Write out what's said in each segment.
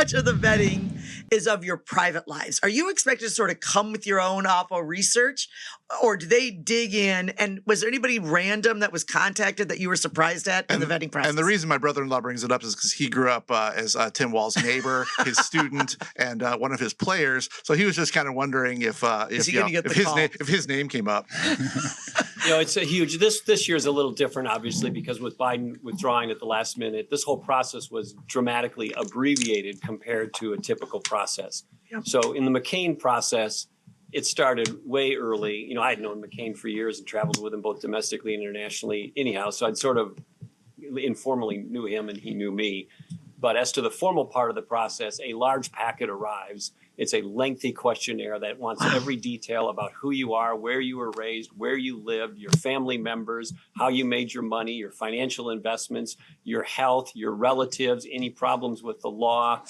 much of the vetting is of your private lives? Are you expected to sort of come with your own awful research, or do they dig in? And was there anybody random that was contacted that you were surprised at in the vetting process? And the reason my brother-in-law brings it up is because he grew up as Tim Wall's neighbor, his student, and one of his players. So he was just kind of wondering if his name came up. It's a huge. This year is a little different, obviously, because with Biden withdrawing at the last minute, this whole process was dramatically abbreviated compared to a typical process. Yep. So in the McCain process, it started way early. I had known McCain for years and traveled with him both domestically and internationally anyhow. So I'd sort of informally knew him and he knew me. But as to the formal part of the process, a large packet arrives. It's a lengthy questionnaire that wants every detail about who you are, where you were raised, where you lived, your family members, how you made your money, your financial investments, your health, your relatives, any problems with the law,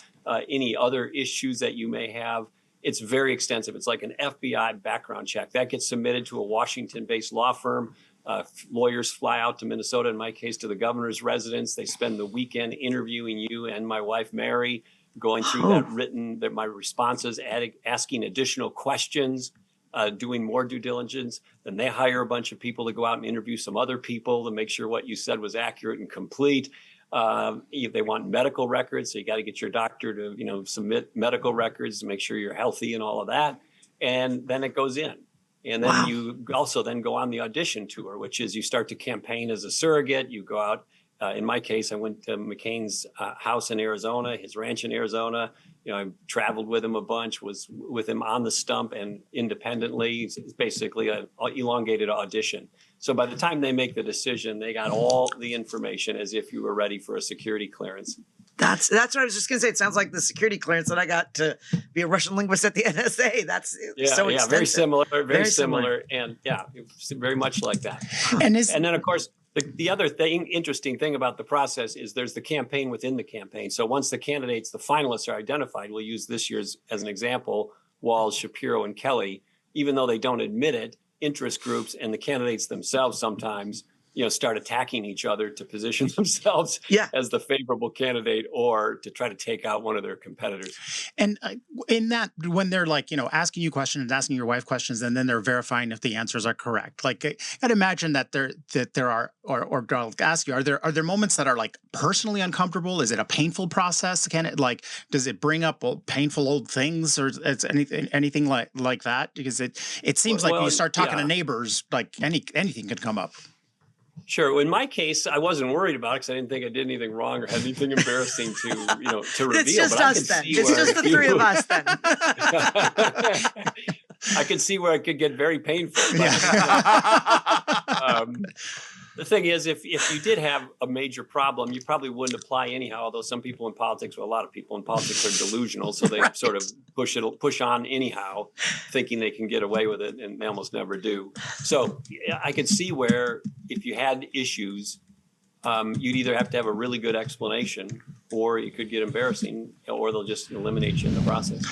any other issues that you may have. It's very extensive. It's like an FBI background check. That gets submitted to a Washington-based law firm. Lawyers fly out to Minnesota, in my case, to the governor's residence. They spend the weekend interviewing you and my wife, Mary, going through my responses, asking additional questions, doing more due diligence. Then they hire a bunch of people to go out and interview some other people to make sure what you said was accurate and complete. If they want medical records, so you got to get your doctor to, submit medical records to make sure you're healthy and all of that. And then it goes in. And then you also then go on the audition tour, which is you start to campaign as a surrogate. You go out. In my case, I went to McCain's house in Arizona, his ranch in Arizona. I traveled with him a bunch, was with him on the stump and independently. It's basically an elongated audition. So by the time they make the decision, they got all the information as if you were ready for a security clearance. That's what I was just going to say. It sounds like the security clearance that I got to be a Russian linguist at the NSA. That's so extensive. Very similar. And it's very much like that. And then, of course, the other interesting thing about the process is there's the campaign within the campaign. So once the finalists are identified, we'll use this year's as an example, Walz, Shapiro, and Kelly, even though they don't admit it, interest groups and the candidates themselves sometimes start attacking each other to position themselves as the favorable candidate or to try to take out one of their competitors. And in that, when they're asking you questions, asking your wife questions, and then they're verifying if the answers are correct. I'd imagine that there are, or I'll ask you, are there moments that are personally uncomfortable? Is it a painful process? Does it bring up painful old things, or it's anything like that? Because it seems when you start talking to neighbors, anything could come up. Sure. In my case, I wasn't worried about it because I didn't think I did anything wrong or had anything embarrassing to reveal. It's just us then. It's just the three of us then. I could see where it could get very painful. The thing is, if you did have a major problem, you probably wouldn't apply anyhow, although some people in politics, well, a lot of people in politics are delusional, so they sort of push on anyhow, thinking they can get away with it, and they almost never do. So I could see where if you had issues, you'd either have to have a really good explanation, or you could get embarrassing, or they'll just eliminate you in the process.